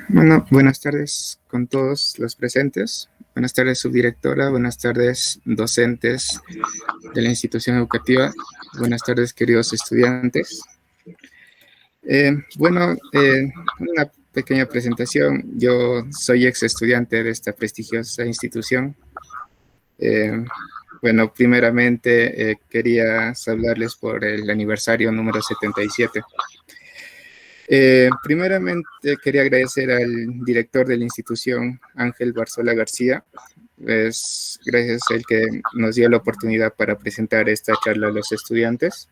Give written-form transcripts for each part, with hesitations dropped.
Bueno, buenas tardes con todos los presentes. Buenas tardes, subdirectora. Buenas tardes, docentes de la institución educativa. Buenas tardes, queridos estudiantes. Una pequeña presentación. Yo soy ex estudiante de esta prestigiosa institución. Primeramente quería hablarles por el aniversario número 77. Primeramente quería agradecer al director de la institución, Ángel Barzola García. Es gracias a él que nos dio la oportunidad para presentar esta charla a los estudiantes.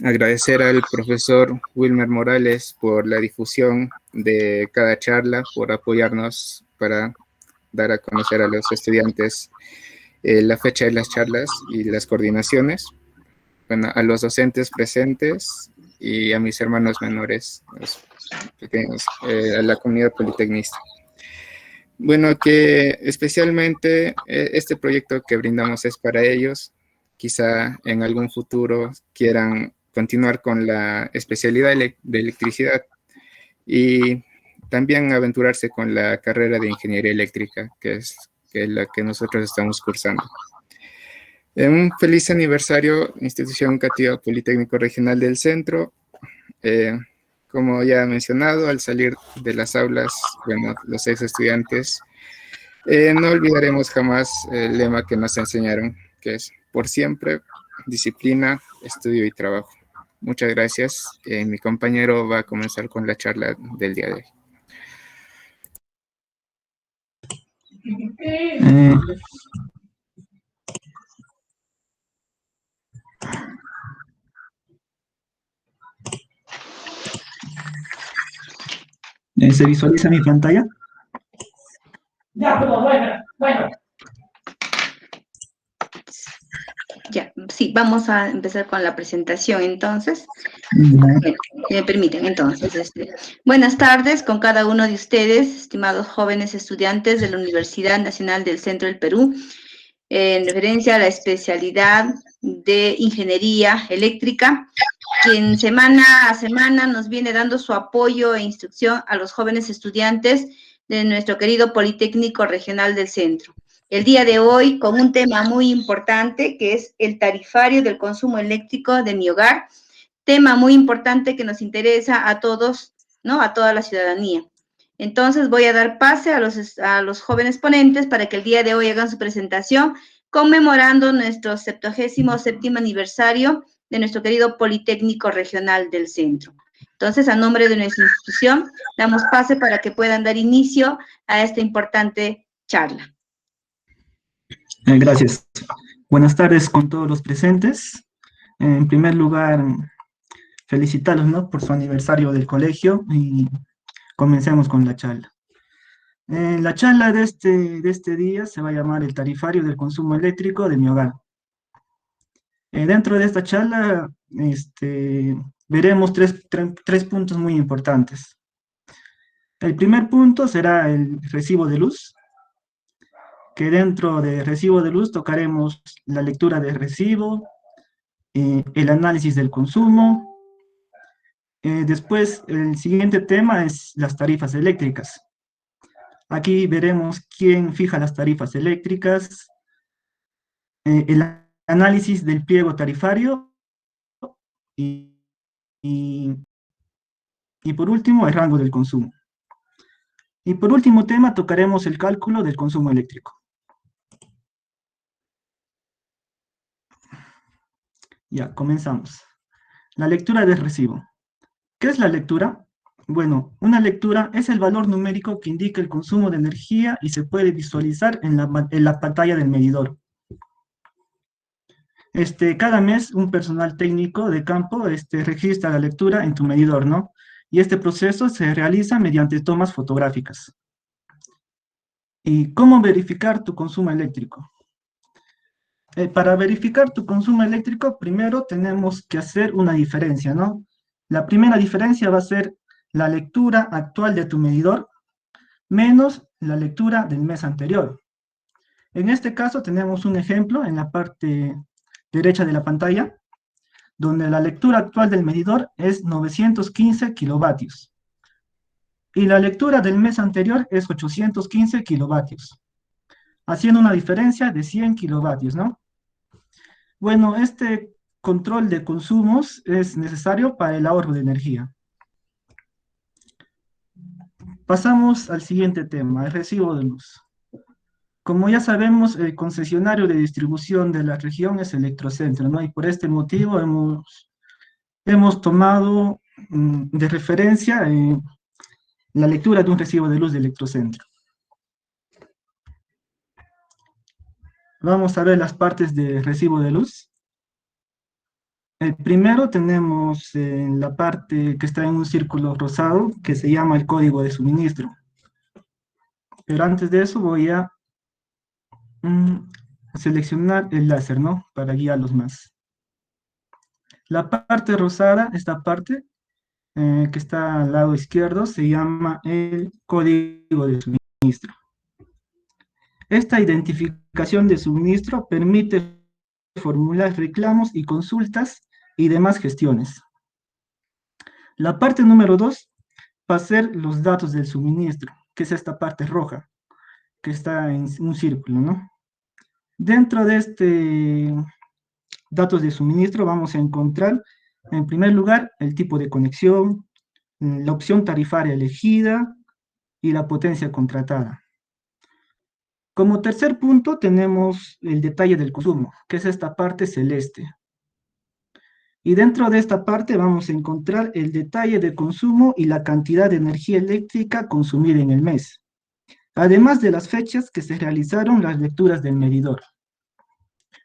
Agradecer al profesor Wilmer Morales por la difusión de cada charla, por apoyarnos para dar a conocer a los estudiantes la fecha de las charlas y las coordinaciones. Bueno, a los docentes presentes y a mis hermanos menores, los pequeños, a la comunidad politecnista. Bueno, que especialmente este proyecto que brindamos es para ellos. Quizá en algún futuro quieran continuar con la especialidad de electricidad y también aventurarse con la carrera de ingeniería eléctrica, que es la que nosotros estamos cursando. Un feliz aniversario, Institución Educativa Politécnico Regional del Centro. Como ya he mencionado, al salir de las aulas, bueno, los ex estudiantes, no olvidaremos jamás el lema que nos enseñaron, que es por siempre, disciplina, estudio y trabajo. Muchas gracias. Mi compañero va a comenzar con la charla del día de hoy. ¿Se visualiza mi pantalla? Ya, pero bueno. Ya, sí, vamos a empezar con la presentación entonces. Si me permiten, entonces. Buenas tardes con cada uno de ustedes, estimados jóvenes estudiantes de la Universidad Nacional del Centro del Perú, en referencia a la especialidad de Ingeniería Eléctrica, quien semana a semana nos viene dando su apoyo e instrucción a los jóvenes estudiantes de nuestro querido Politécnico Regional del Centro. El día de hoy con un tema muy importante que es el tarifario del consumo eléctrico de mi hogar, tema muy importante que nos interesa a todos, ¿no? A toda la ciudadanía. Entonces voy a dar pase a los jóvenes ponentes para que el día de hoy hagan su presentación conmemorando nuestro 77º aniversario de nuestro querido Politécnico Regional del Centro. Entonces, a nombre de nuestra institución, damos pase para que puedan dar inicio a esta importante charla. Gracias. Buenas tardes con todos los presentes. En primer lugar, felicitarlos, ¿no?, por su aniversario del colegio y comencemos con la charla. La charla de este día se va a llamar el tarifario del consumo eléctrico de mi hogar. Dentro de esta charla veremos tres puntos muy importantes. El primer punto será el recibo de luz, que dentro de recibo de luz tocaremos la lectura del recibo, el análisis del consumo. Después, el siguiente tema es las tarifas eléctricas. Aquí veremos quién fija las tarifas eléctricas, el análisis del pliego tarifario y por último, el rango del consumo. Y por último tema, tocaremos el cálculo del consumo eléctrico. Ya, comenzamos. La lectura del recibo. ¿Qué es la lectura? Bueno, una lectura es el valor numérico que indica el consumo de energía y se puede visualizar en la pantalla del medidor. Cada mes un personal técnico de campo registra la lectura en tu medidor, ¿no? Y este proceso se realiza mediante tomas fotográficas. ¿Y cómo verificar tu consumo eléctrico? Para verificar tu consumo eléctrico, primero tenemos que hacer una diferencia, ¿no? La primera diferencia va a ser la lectura actual de tu medidor menos la lectura del mes anterior. En este caso tenemos un ejemplo en la parte derecha de la pantalla, donde la lectura actual del medidor es 915 kilovatios. y la lectura del mes anterior es 815 kilovatios, haciendo una diferencia de 100 kilovatios, ¿no? Bueno, este control de consumos es necesario para el ahorro de energía. Pasamos al siguiente tema, el recibo de luz. Como ya sabemos, el concesionario de distribución de la región es Electrocentro, ¿no? Y por este motivo hemos tomado de referencia la lectura de un recibo de luz de Electrocentro. Vamos a ver las partes de recibo de luz. El primero tenemos la parte que está en un círculo rosado, que se llama el código de suministro. Pero antes de eso voy a seleccionar el láser, ¿no? Para guiarlos más. La parte rosada, esta parte que está al lado izquierdo, se llama el código de suministro. Esta identificación de suministro permite formular reclamos y consultas y demás gestiones. La parte número 2 va a ser los datos del suministro, que es esta parte roja, que está en un círculo, ¿no? Dentro de este datos de suministro vamos a encontrar, en primer lugar, el tipo de conexión, la opción tarifaria elegida y la potencia contratada. Como tercer punto tenemos el detalle del consumo, que es esta parte celeste. Y dentro de esta parte vamos a encontrar el detalle de consumo y la cantidad de energía eléctrica consumida en el mes, además de las fechas que se realizaron las lecturas del medidor.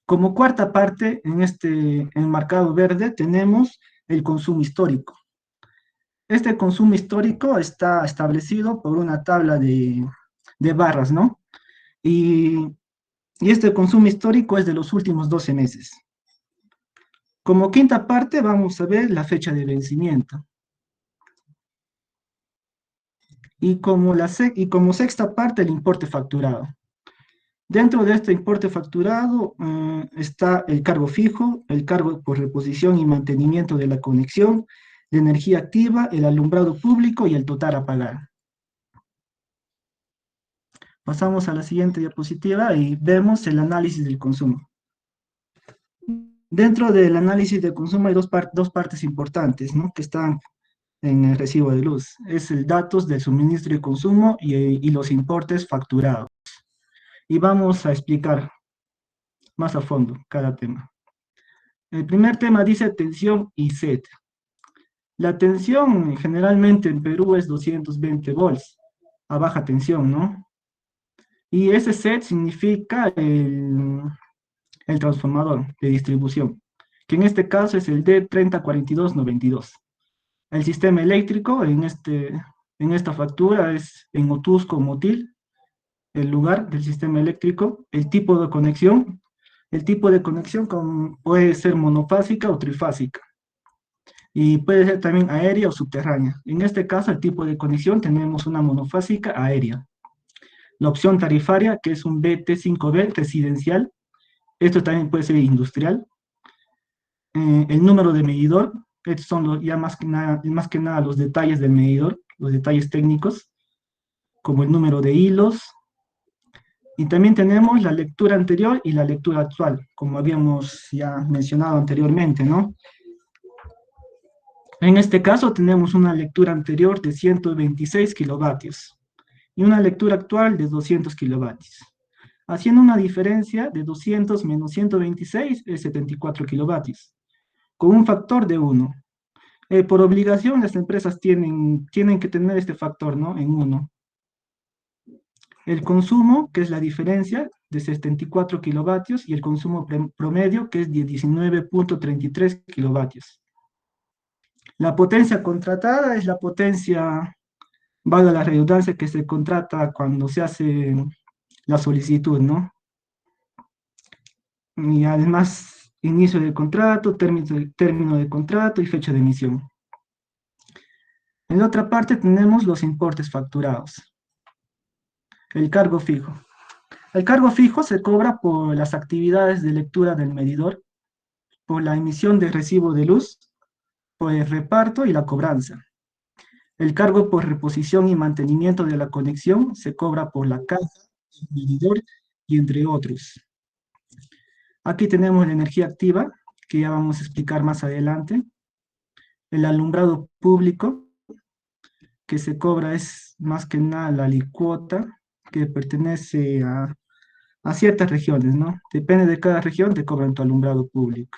Como cuarta parte, en este enmarcado verde, tenemos el consumo histórico. Este consumo histórico está establecido por una tabla de barras, ¿no? Y este consumo histórico es de los últimos 12 meses. Como quinta parte vamos a ver la fecha de vencimiento. Y como sexta parte el importe facturado. Dentro de este importe facturado está el cargo fijo, el cargo por reposición y mantenimiento de la conexión, la energía activa, el alumbrado público y el total a pagar. Pasamos a la siguiente diapositiva y vemos el análisis del consumo. Dentro del análisis de consumo hay dos partes importantes, ¿no? Que están en el recibo de luz. Es el datos del suministro y consumo y los importes facturados. Y vamos a explicar más a fondo cada tema. El primer tema dice tensión y set. La tensión generalmente en Perú es 220 volts a baja tensión, ¿no? Y ese set significa el transformador de distribución, que en este caso es el D304292. El sistema eléctrico en esta factura es en Otusco, Motil, el lugar del sistema eléctrico, el tipo de conexión. El tipo de conexión puede ser monofásica o trifásica. Y puede ser también aérea o subterránea. En este caso, el tipo de conexión tenemos una monofásica aérea. La opción tarifaria, que es un BT5B residencial. Esto también puede ser industrial. El número de medidor. Estos son ya más que nada los detalles del medidor, los detalles técnicos, como el número de hilos. Y también tenemos la lectura anterior y la lectura actual, como habíamos ya mencionado anteriormente, ¿no? En este caso tenemos una lectura anterior de 126 kilovatios y una lectura actual de 200 kilovatios, haciendo una diferencia de 200 menos 126 es 74 kilovatios, con un factor de 1. Por obligación las empresas tienen que tener este factor, ¿no? En 1. El consumo, que es la diferencia de 74 kilovatios, y el consumo promedio, que es de 19.33 kilovatios. La potencia contratada es la potencia, valga la redundancia, que se contrata cuando se hace la solicitud, ¿no? Y además, inicio de contrato, término de contrato y fecha de emisión. En la otra parte tenemos los importes facturados. El cargo fijo. El cargo fijo se cobra por las actividades de lectura del medidor, por la emisión de recibo de luz, por el reparto y la cobranza. El cargo por reposición y mantenimiento de la conexión se cobra por la casa, el medidor y entre otros. Aquí tenemos la energía activa, que ya vamos a explicar más adelante. El alumbrado público, que se cobra es más que nada la alícuota, que pertenece a ciertas regiones, ¿no? Depende de cada región, te cobran tu alumbrado público.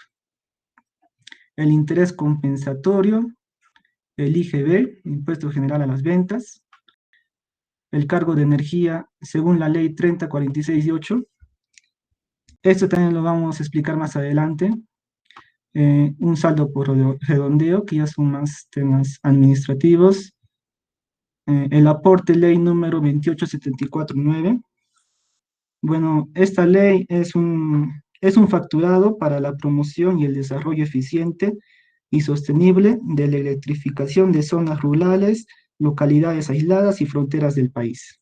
El interés compensatorio, el IGB, Impuesto General a las Ventas, el cargo de energía según la ley 3046/8. Esto también lo vamos a explicar más adelante. Un saldo por redondeo, que ya son más temas administrativos. El aporte ley número 28749. Bueno, esta ley es un facturado para la promoción y el desarrollo eficiente y sostenible de la electrificación de zonas rurales, localidades aisladas y fronteras del país.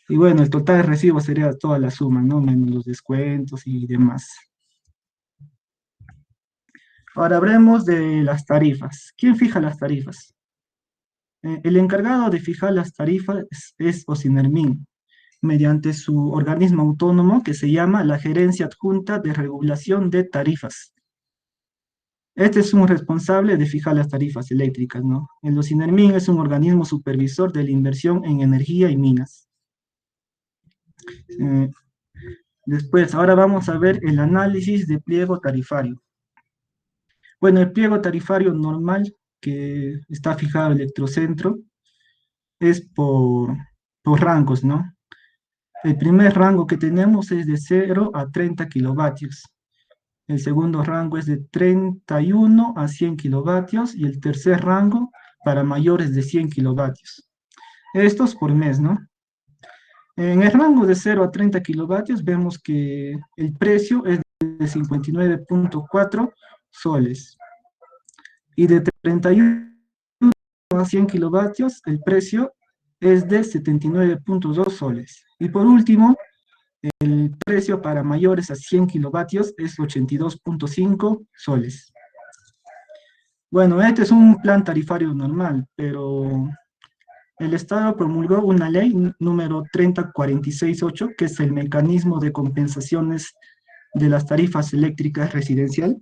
Y bueno, el total de recibos sería toda la suma, ¿no? Menos los descuentos y demás. Ahora hablemos de las tarifas. ¿Quién fija las tarifas? El encargado de fijar las tarifas es Ocinermin, mediante su organismo autónomo que se llama la Gerencia Adjunta de Regulación de Tarifas. Este es un responsable de fijar las tarifas eléctricas, ¿no? El Ocinermin es un organismo supervisor de la inversión en energía y minas. Después, ahora vamos a ver el análisis de pliego tarifario. Bueno, el pliego tarifario normal que está fijado en Electrocentro es por rangos, ¿no? El primer rango que tenemos es de 0 a 30 kilovatios. El segundo rango es de 31 a 100 kilovatios y el tercer rango para mayores de 100 kilovatios. Estos por mes, ¿no? En el rango de 0 a 30 kilovatios vemos que el precio es de 59.4 soles. Y de 31 a 100 kilovatios el precio es de 79.2 soles. Y por último, el precio para mayores a 100 kilovatios es 82.5 soles. Bueno, este es un plan tarifario normal, pero el Estado promulgó una ley número 30468, que es el mecanismo de compensaciones de las tarifas eléctricas residencial.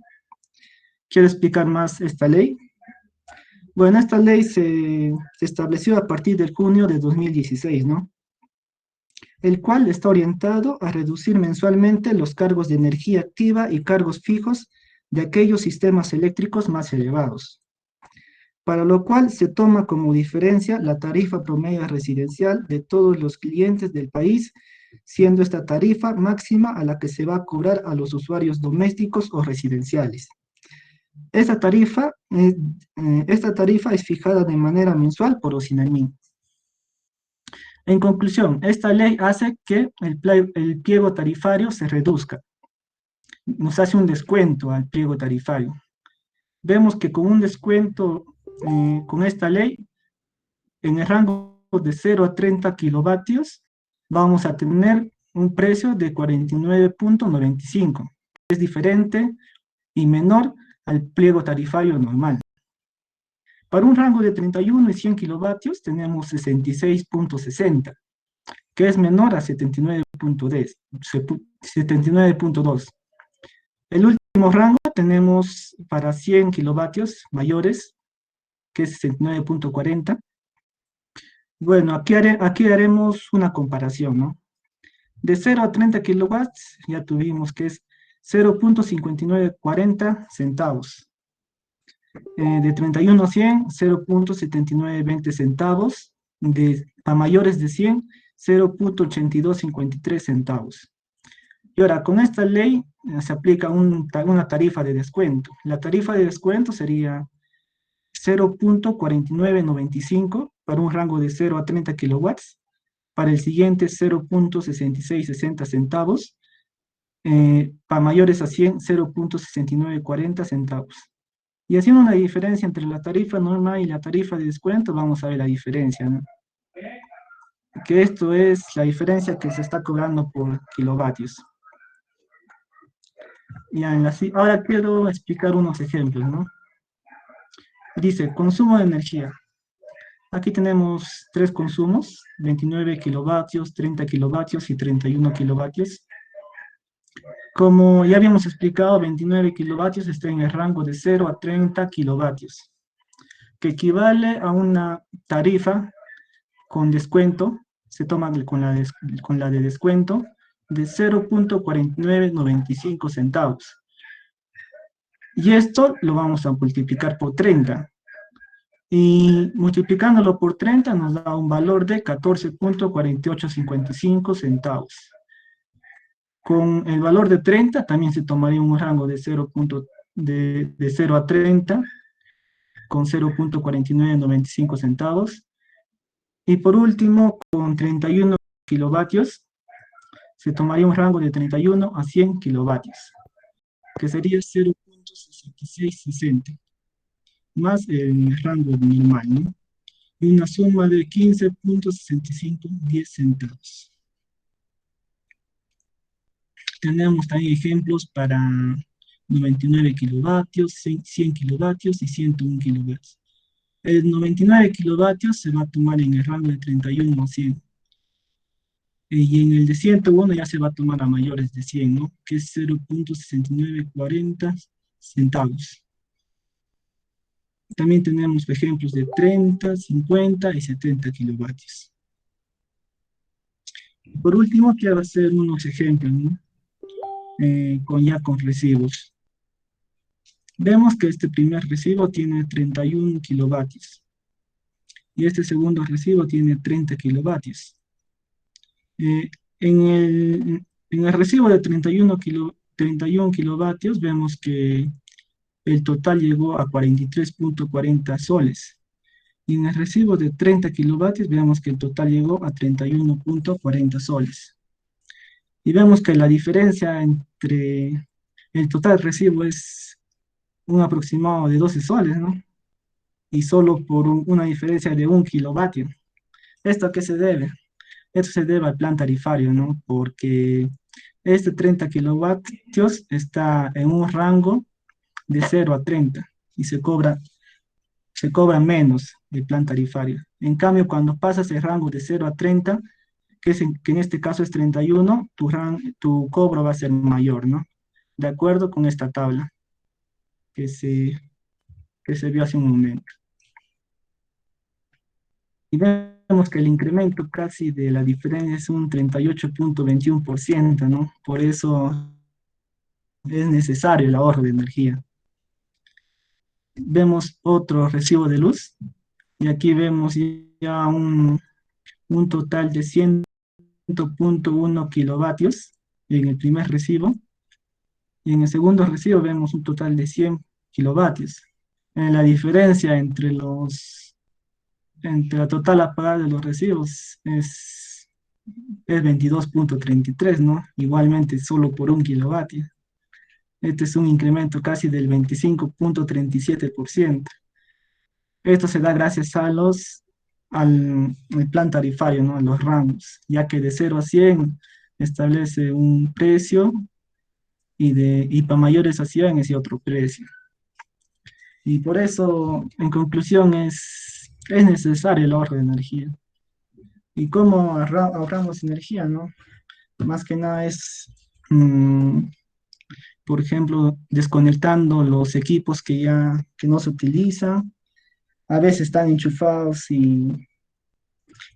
¿Quiero explicar más esta ley? Bueno, esta ley se estableció a partir del junio de 2016, ¿no? El cual está orientado a reducir mensualmente los cargos de energía activa y cargos fijos de aquellos sistemas eléctricos más elevados, para lo cual se toma como diferencia la tarifa promedio residencial de todos los clientes del país, siendo esta tarifa máxima a la que se va a cobrar a los usuarios domésticos o residenciales. Esta tarifa es fijada de manera mensual por Ocinermin. En conclusión, esta ley hace que el pliego tarifario se reduzca. Nos hace un descuento al pliego tarifario. Vemos que con un descuento, con esta ley, en el rango de 0 a 30 kilovatios, vamos a tener un precio de 49.95. Es diferente y menor al pliego tarifario normal. Para un rango de 31 y 100 kilovatios tenemos 66.60, que es menor a 79.2. El último rango tenemos para 100 kilovatios mayores, que es 69.40. Bueno, aquí haremos una comparación, ¿no? De 0 a 30 kilowatts ya tuvimos que es 0.5940 centavos. De 31 a 100, 0.7920 centavos. A mayores de 100, 0.8253 centavos. Y ahora, con esta ley se aplica una tarifa de descuento. La tarifa de descuento sería 0.4995 para un rango de 0 a 30 kilowatts. Para el siguiente, 0.6660 centavos. Para mayores a 100, 0.6940 centavos. Y haciendo una diferencia entre la tarifa normal y la tarifa de descuento, vamos a ver la diferencia, ¿no? Que esto es la diferencia que se está cobrando por kilovatios. Ya, ahora quiero explicar unos ejemplos, ¿no? Dice, consumo de energía. Aquí tenemos tres consumos, 29 kilovatios, 30 kilovatios y 31 kilovatios. Como ya habíamos explicado, 29 kilovatios está en el rango de 0 a 30 kilovatios, que equivale a una tarifa con descuento, se toma con la de descuento, de 0.4995 centavos. Y esto lo vamos a multiplicar por 30. Y multiplicándolo por 30 nos da un valor de 14.4855 centavos. Con el valor de 30 también se tomaría un rango de 0, de 0 a 30 con 0.4995 centavos. Y por último, con 31 kilovatios, se tomaría un rango de 31 a 100 kilovatios, que sería 0.6660, más el rango normal, ¿no? Y una suma de 15.6510 centavos. Tenemos también ejemplos para 99 kilovatios, 100 kilovatios y 101 kilovatios. El 99 kilovatios se va a tomar en el rango de 31 a 100. Y en el de 101 ya se va a tomar a mayores de 100, ¿no? Que es 0.6940 centavos. También tenemos ejemplos de 30, 50 y 70 kilovatios. Por último, quiero hacer unos ejemplos, ¿no? Con recibos. Vemos que este primer recibo tiene 31 kilovatios. Y este segundo recibo tiene 30 kilovatios. En el recibo de 31 kilovatios vemos que el total llegó a 43.40 soles. Y en el recibo de 30 kilovatios vemos que el total llegó a 31.40 soles. Y vemos que la diferencia entre el total recibo es un aproximado de 12 soles, ¿no? Y solo por una diferencia de 1 kilovatio. ¿Esto a qué se debe? Esto se debe al plan tarifario, ¿no? Porque este 30 kilovatios está en un rango de 0 a 30 y se cobra menos el plan tarifario. En cambio, cuando pasas el rango de 0 a 30, que en este caso es 31, tu cobro va a ser mayor, ¿no? De acuerdo con esta tabla que se vio hace un momento. Y vemos que el incremento casi de la diferencia es un 38.21%, ¿no? Por eso es necesario el ahorro de energía. Vemos otro recibo de luz, y aquí vemos ya un total de 100.1 kilovatios en el primer recibo, y en el segundo recibo vemos un total de 100 kilovatios. La diferencia entre la total a pagar de los recibos es 22.33, ¿no? Igualmente solo por 1 kilovatio. Este es un incremento casi del 25.37%. Esto se da gracias al plan tarifario, ¿no? A los rangos, ya que de 0 a 100 establece un precio y para mayores a 100 es otro precio. Y por eso, en conclusión, es necesario el ahorro de energía. ¿Y cómo ahorramos energía, no? Más que nada es, por ejemplo, desconectando los equipos que no se utilizan. A veces están enchufados y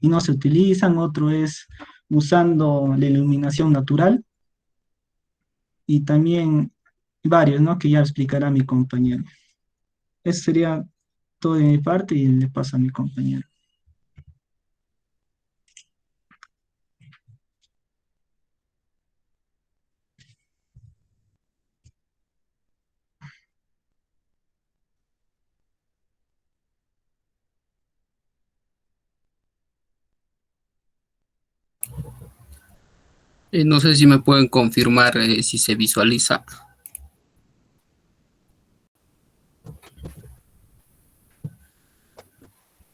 no se utilizan. Otro es usando la iluminación natural. Y también varios, ¿no? Que ya explicará mi compañero. Eso sería todo de mi parte y le paso a mi compañero. No sé si me pueden confirmar si se visualiza.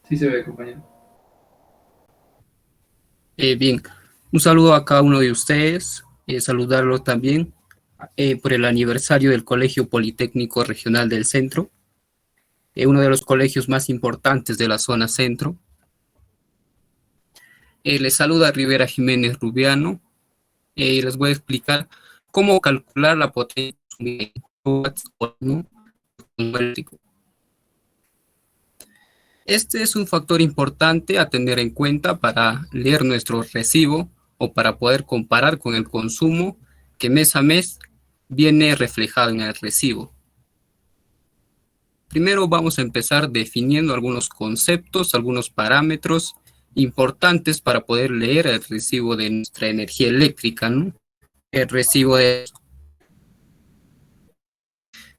Sí se ve, compañero. Bien, un saludo a cada uno de ustedes, saludarlos también por el aniversario del Colegio Politécnico Regional del Centro. uno de los colegios más importantes de la zona centro. Les saluda Rivera Jiménez Rubiano. Les voy a explicar cómo calcular la potencia de un eléctrico. Este es un factor importante a tener en cuenta para leer nuestro recibo o para poder comparar con el consumo que mes a mes viene reflejado en el recibo. Primero vamos a empezar definiendo algunos conceptos, algunos parámetros importantes para poder leer el recibo de nuestra energía eléctrica, ¿no? El recibo de...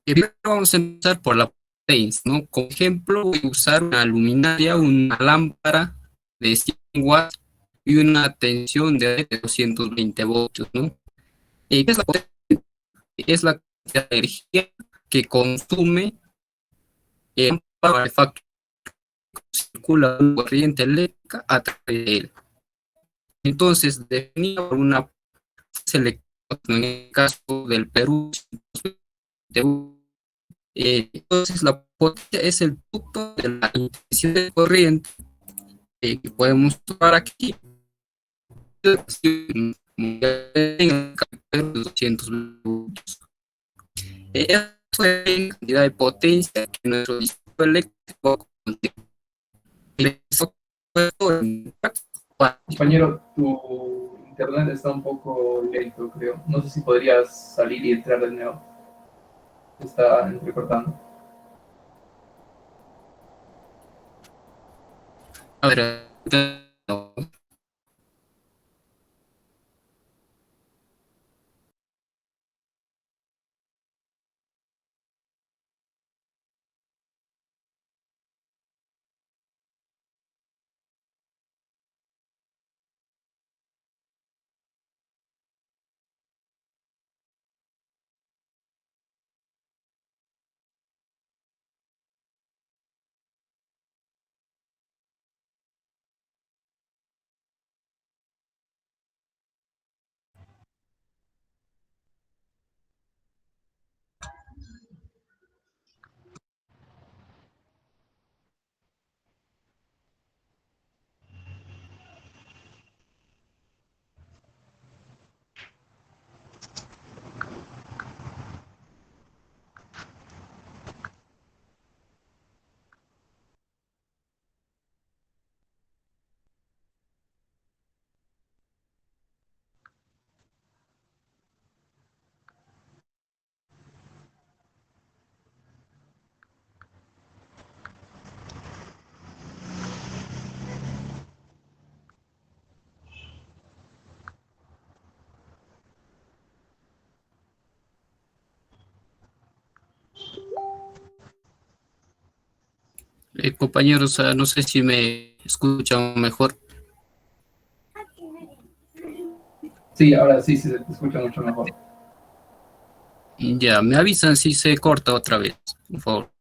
Primero vamos a empezar por la potencia, ¿no? Como ejemplo, voy a usar una luminaria, una lámpara de 100 watts y una tensión de 220 voltios, ¿no? ¿Qué es la potencia? Es la cantidad de energía que consume el factor que circula una corriente eléctrica a través de él. Entonces, definida por una selección, en el caso del Perú, entonces la potencia es el producto de la intensidad de corriente que podemos tomar aquí. En el 200 voltios. Eso es la cantidad de potencia que nuestro dispositivo eléctrico contiene. Compañero, tu internet está un poco lento, creo. No sé si podrías salir y entrar de nuevo. Está entrecortando. A ver, no. Compañeros, no sé si me escuchan mejor. Sí, ahora sí se te escucha mucho mejor. Ya, me avisan si se corta otra vez, por favor.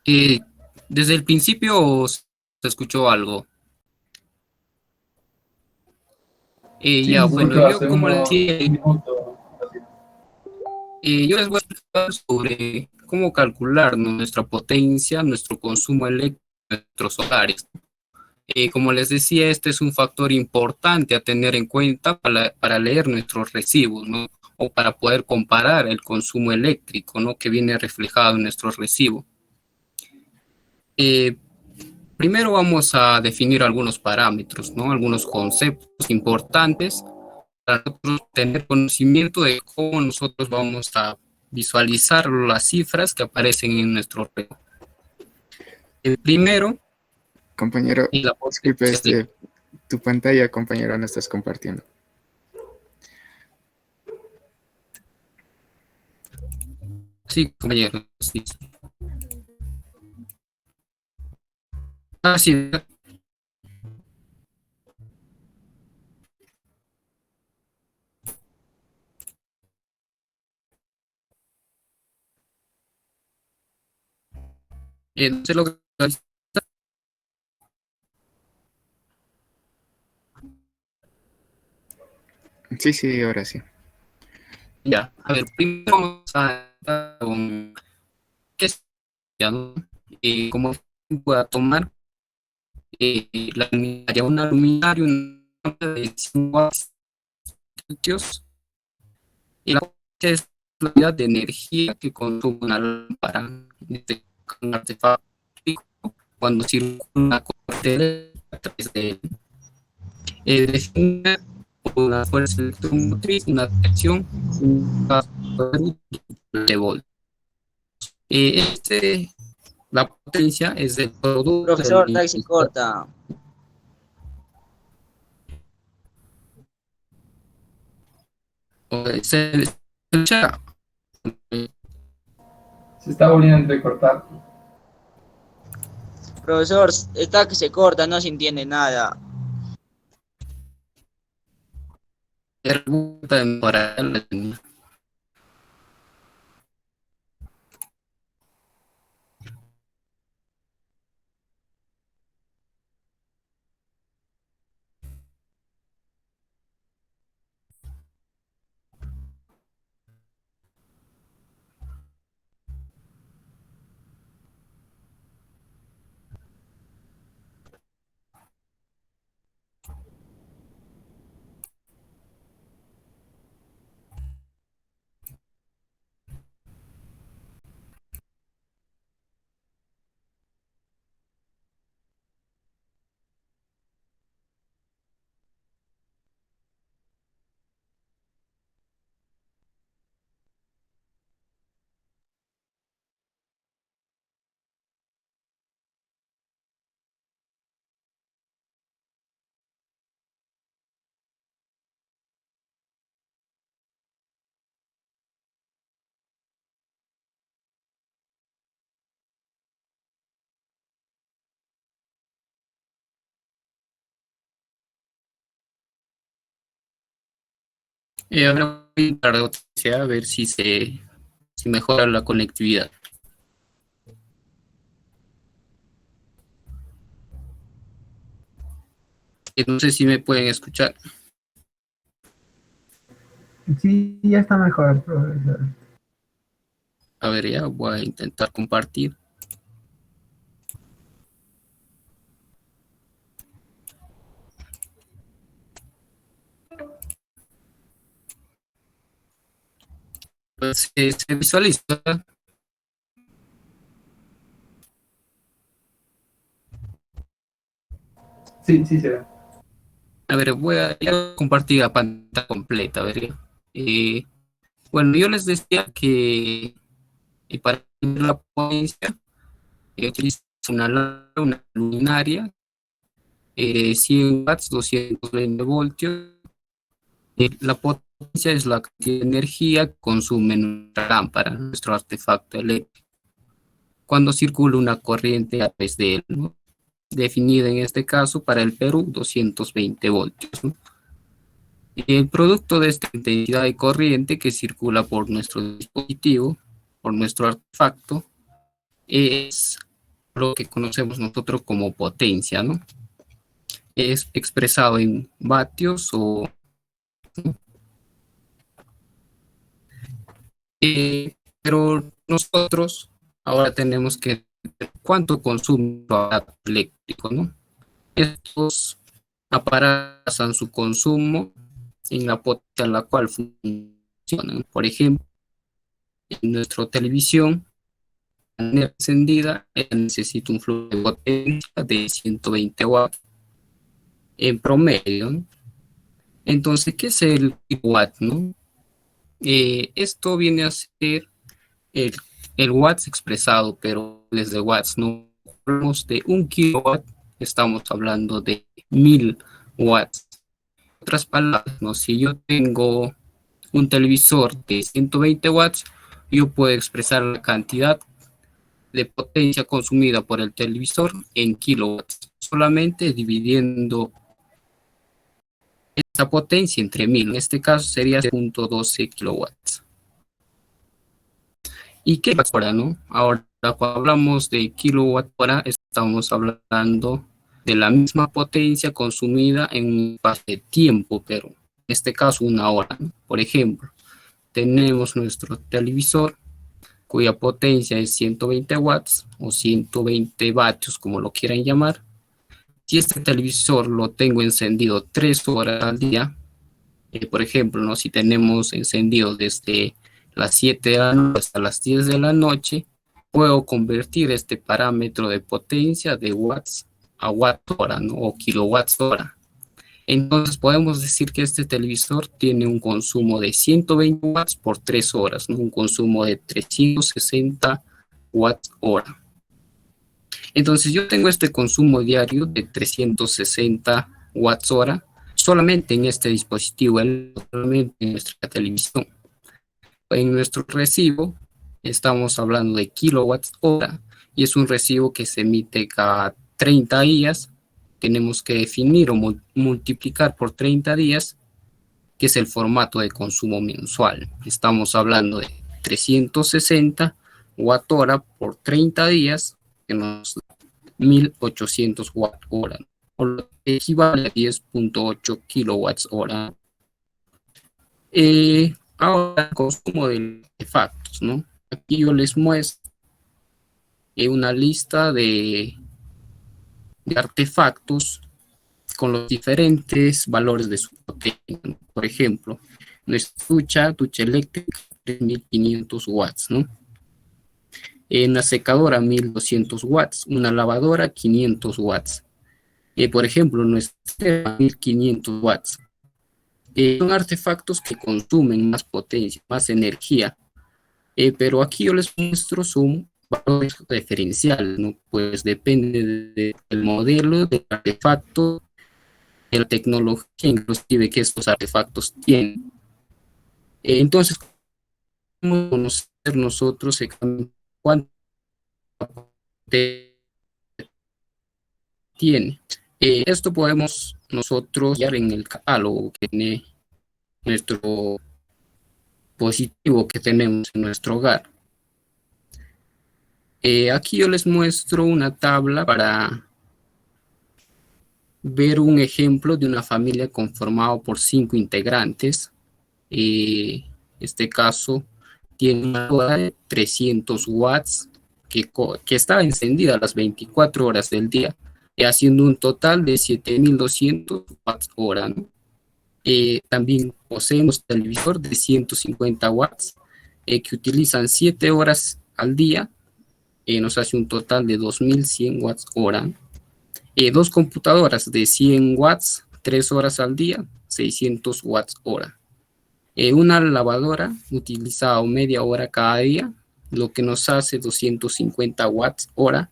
Desde el principio se escuchó algo. Sí, Ya, se bueno, escuchó yo hace como les decía, un minuto. yo les voy a explicar sobre cómo calcular, ¿no?, nuestra potencia, nuestro consumo eléctrico en nuestros hogares. Como les decía, este es un factor importante a tener en cuenta para leer nuestros recibos, ¿no? O para poder comparar el consumo eléctrico, ¿no?, que viene reflejado en nuestro recibo. Primero vamos a definir algunos parámetros, ¿no?, algunos conceptos importantes para nosotros tener conocimiento de cómo nosotros vamos a visualizar las cifras que aparecen en nuestro recibo. El primero, Compañero, y la disculpe, tu pantalla, compañero, no estás compartiendo. Sí, compañero. Sí. Ah, sí. Entonces lo que... Sí, ahora sí. Ya, a ver, primero vamos a con ya, ¿no? Como voy a tomar la luminaria, una luminaria, una de 100 watts y la potencia es la unidad de energía que consume una lámpara, un artefacto cuando circula una corriente a través de él. Define una fuerza electromotriz, una tracción, un gasto de voltios. La potencia es del producto. Profesor, ahí se corta. Se escucha. Se está volviendo a entrecortar. Profesor, está que se corta, no se entiende nada. Pregunta de mejorar la línea. Ahora voy a intentar otra vez, a ver si mejora la conectividad. No sé si me pueden escuchar. Sí, ya está mejor, profesor. A ver, ya voy a intentar compartir. Pues se visualiza. Sí, sí se ve. A ver, voy a compartir la pantalla completa. A ver, bueno, yo les decía que para la potencia utilizo una luminaria, 100 watts, 220 voltios. La potencia es la cantidad de energía que consume nuestra lámpara, nuestro artefacto eléctrico, cuando circula una corriente a través de él, ¿no? Definida en este caso para el Perú 220 voltios, ¿no? El producto de esta intensidad de corriente que circula por nuestro dispositivo, por nuestro artefacto, es lo que conocemos nosotros como potencia, ¿no? Es expresado en vatios o... pero nosotros ahora tenemos que ver cuánto consume el aparato eléctrico, ¿no? Estos aparatos basan su consumo en la potencia en la cual funcionan. Por ejemplo, en nuestra televisión encendida necesita un flujo de potencia de 120 watts en promedio, ¿no? Entonces, ¿qué es el kilowatt, no? Esto viene a ser el watts expresado, pero desde watts, no hablamos de 1 kilowatt, estamos hablando de 1000 watts. En otras palabras, ¿no? Si yo tengo un televisor de 120 watts, yo puedo expresar la cantidad de potencia consumida por el televisor en kilowatts, solamente dividiendo esta potencia entre 1000. En este caso sería 0.12 kilowatts. ¿Y qué pasa ahora, no? Ahora, cuando hablamos de kilowatt hora, estamos hablando de la misma potencia consumida en un espacio de tiempo, pero en este caso 1 hora, ¿no? Por ejemplo, tenemos nuestro televisor cuya potencia es 120 watts o 120 vatios, como lo quieran llamar. Si este televisor lo tengo encendido 3 horas al día, por ejemplo, ¿no? Si tenemos encendido desde las 7 de la noche hasta las 10 de la noche, puedo convertir este parámetro de potencia de watts a watt hora, ¿no? O kilowatts hora. Entonces podemos decir que este televisor tiene un consumo de 120 watts por 3 horas, ¿no? Un consumo de 360 watts hora. Entonces yo tengo este consumo diario de 360 watts hora solamente en este dispositivo, solamente en nuestra televisión. En nuestro recibo estamos hablando de kilowatts hora y es un recibo que se emite cada 30 días. Tenemos que definir o multiplicar por 30 días, que es el formato de consumo mensual. Estamos hablando de 360 watt hora por 30 días, que nos da 1800 watt hora, o lo que equivale a 10.8 kilowatts hora. Ahora, el consumo de artefactos, ¿no? Aquí yo les muestro una lista de artefactos con los diferentes valores de su potencia. Por ejemplo, nuestra ducha eléctrica 3500 watts, ¿no? Una secadora 1200 watts, una lavadora 500 watts. Por ejemplo, nuestra 1500 watts. Son artefactos que consumen más potencia, más energía, pero aquí yo les muestro son valores referenciales, ¿no? Pues depende del modelo, del artefacto, de la tecnología inclusive que estos artefactos tienen. Entonces, ¿cómo conocer nosotros cuánto tiene? Esto podemos nosotros ver en el catálogo que tiene nuestro dispositivo que tenemos en nuestro hogar. Aquí yo les muestro una tabla para ver un ejemplo de una familia conformada por 5 integrantes. Este caso tiene una lavadora de 300 watts que está encendida a las 24 horas del día, haciendo un total de 7200 watts hora, ¿no? También poseemos televisor de 150 watts que utilizan 7 horas al día, nos hace un total de 2100 watts hora. 2 computadoras de 100 watts, 3 horas al día, 600 watts hora. Una lavadora utilizada media hora cada día, lo que nos hace 250 watts hora.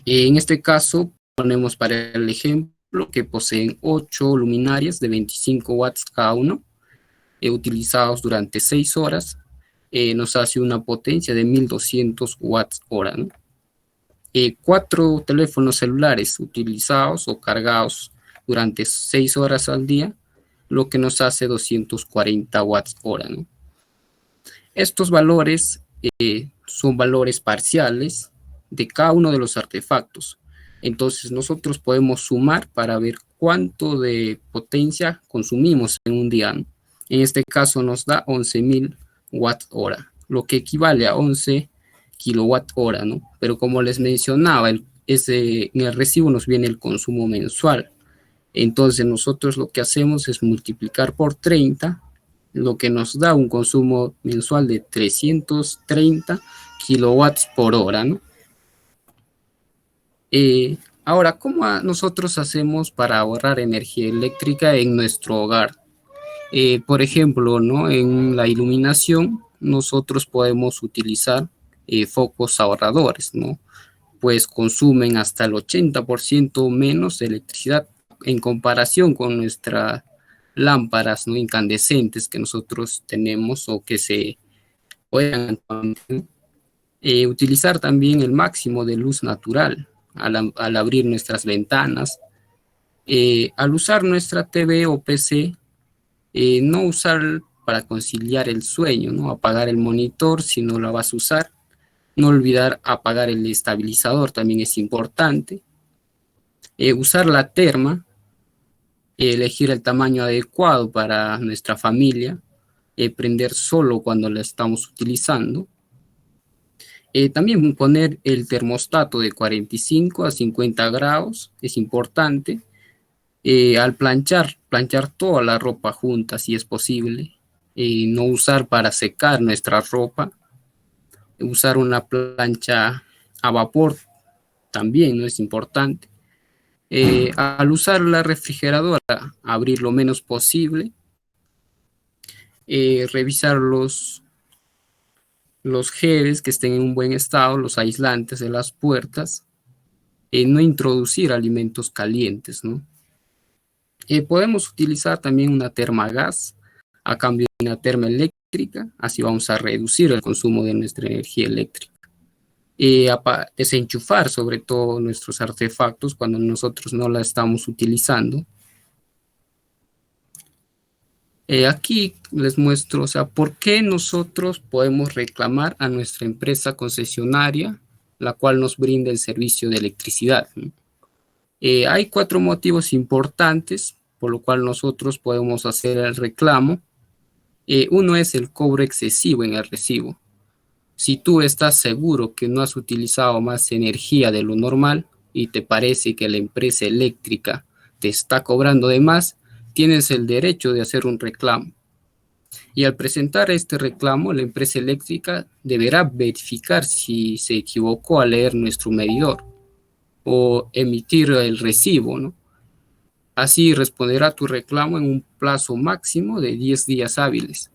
En este caso, ponemos para el ejemplo que poseen 8 luminarias de 25 watts cada uno, utilizados durante 6 horas, nos hace una potencia de 1200 watts hora, ¿no? 4 teléfonos celulares utilizados o cargados durante 6 horas al día, lo que nos hace 240 watts hora, ¿no? Estos valores son valores parciales de cada uno de los artefactos. Entonces nosotros podemos sumar para ver cuánto de potencia consumimos en un día, ¿no? En este caso nos da 11.000 watt hora, lo que equivale a 11 kilowatt hora, ¿no? Pero como les mencionaba, en el recibo nos viene el consumo mensual. Entonces nosotros lo que hacemos es multiplicar por 30, lo que nos da un consumo mensual de 330 kilowatts por hora, ¿no? Ahora, ¿cómo nosotros hacemos para ahorrar energía eléctrica en nuestro hogar? Por ejemplo, ¿no? En la iluminación nosotros podemos utilizar focos ahorradores, ¿no? Pues consumen hasta el 80% menos de electricidad en comparación con nuestras lámparas, ¿no? Incandescentes que nosotros tenemos o que se puedan utilizar también el máximo de luz natural al abrir nuestras ventanas. Al usar nuestra TV o PC, no usar para conciliar el sueño, ¿no? Apagar el monitor si no la vas a usar. No olvidar apagar el estabilizador, también es importante. Usar la terma, elegir el tamaño adecuado para nuestra familia, prender solo cuando la estamos utilizando. También poner el termostato de 45 a 50 grados es importante. Al planchar toda la ropa junta si es posible. No usar para secar nuestra ropa. Usar una plancha a vapor también no es importante. Al usar la refrigeradora, abrir lo menos posible. Revisar los geles que estén en un buen estado, los aislantes de las puertas. No introducir alimentos calientes, ¿no? Podemos utilizar también una termagas a cambio de una termoeléctrica, así vamos a reducir el consumo de nuestra energía eléctrica. Desenchufar sobre todo nuestros artefactos cuando nosotros no la estamos utilizando. Aquí les muestro, o sea, por qué nosotros podemos reclamar a nuestra empresa concesionaria, la cual nos brinda el servicio de electricidad, ¿no? Hay 4 motivos importantes por lo cual nosotros podemos hacer el reclamo. Uno es el cobro excesivo en el recibo. Si tú estás seguro que no has utilizado más energía de lo normal y te parece que la empresa eléctrica te está cobrando de más, tienes el derecho de hacer un reclamo. Y al presentar este reclamo, la empresa eléctrica deberá verificar si se equivocó al leer nuestro medidor o emitir el recibo, ¿no? Así responderá tu reclamo en un plazo máximo de 10 días hábiles.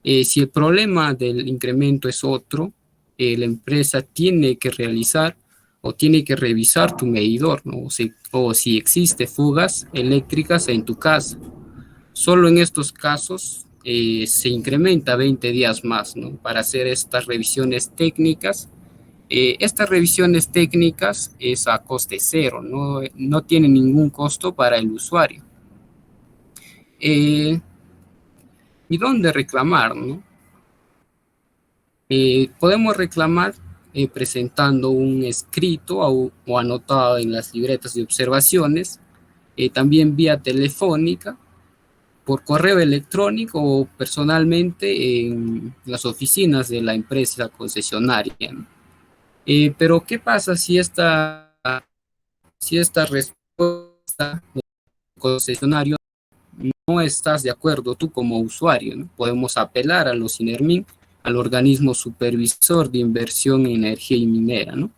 Si el problema del incremento es otro, la empresa tiene que realizar o tiene que revisar tu medidor, ¿no? O si existe fugas eléctricas en tu casa. Solo en estos casos se incrementa 20 días más, ¿no? Para hacer estas revisiones técnicas. Estas revisiones técnicas es a coste cero, no tiene ningún costo para el usuario. ¿Y dónde reclamar, no? Podemos reclamar presentando un escrito o anotado en las libretas de observaciones, también vía telefónica, por correo electrónico o personalmente en las oficinas de la empresa concesionaria, ¿no? Pero ¿qué pasa si esta respuesta del concesionario no estás de acuerdo tú como usuario, ¿no? Podemos apelar a los INERMIN, al organismo supervisor de inversión en energía y minera, ¿no?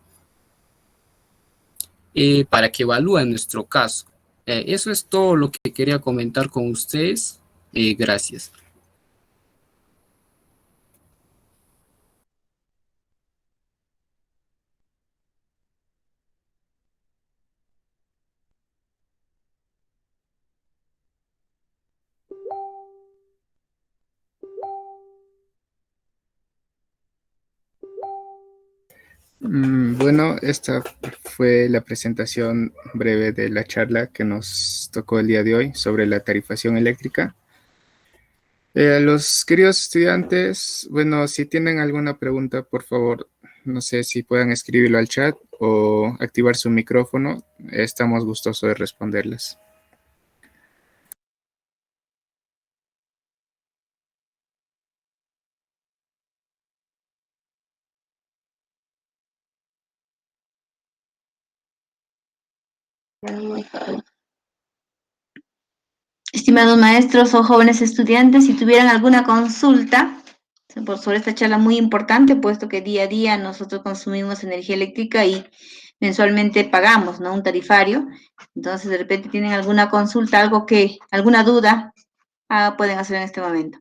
Para que evalúen nuestro caso. Eso es todo lo que quería comentar con ustedes. Gracias. Bueno, esta fue la presentación breve de la charla que nos tocó el día de hoy sobre la tarifación eléctrica. A los queridos estudiantes, bueno, si tienen alguna pregunta, por favor, no sé si puedan escribirlo al chat o activar su micrófono. Estamos gustosos de responderlas. Estimados maestros o jóvenes estudiantes, si tuvieran alguna consulta sobre esta charla muy importante, puesto que día a día nosotros consumimos energía eléctrica y mensualmente pagamos, ¿no? Un tarifario. Entonces, de repente tienen alguna consulta, alguna duda, pueden hacer en este momento.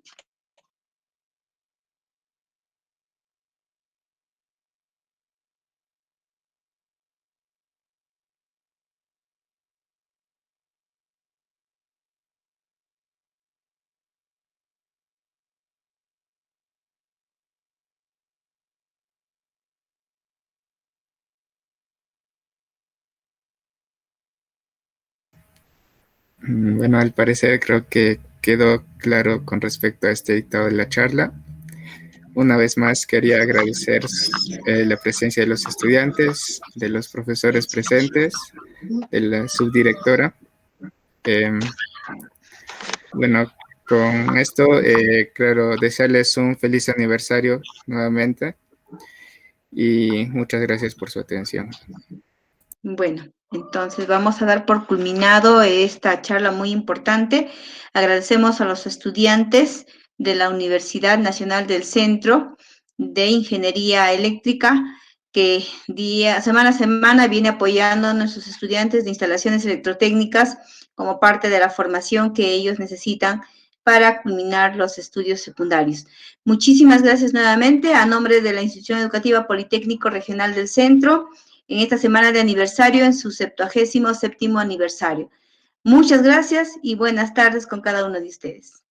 Bueno, al parecer creo que quedó claro con respecto a este dictado de la charla. Una vez más quería agradecer la presencia de los estudiantes, de los profesores presentes, de la subdirectora. Bueno, con esto, claro, desearles un feliz aniversario nuevamente. y muchas gracias por su atención. Bueno, entonces vamos a dar por culminado esta charla muy importante. Agradecemos a los estudiantes de la Universidad Nacional del Centro de Ingeniería Eléctrica que semana a semana viene apoyando a nuestros estudiantes de instalaciones electrotécnicas como parte de la formación que ellos necesitan para culminar los estudios secundarios. Muchísimas gracias nuevamente a nombre de la Institución Educativa Politécnico Regional del Centro en esta semana de aniversario, en su 77º aniversario. Muchas gracias y buenas tardes con cada uno de ustedes.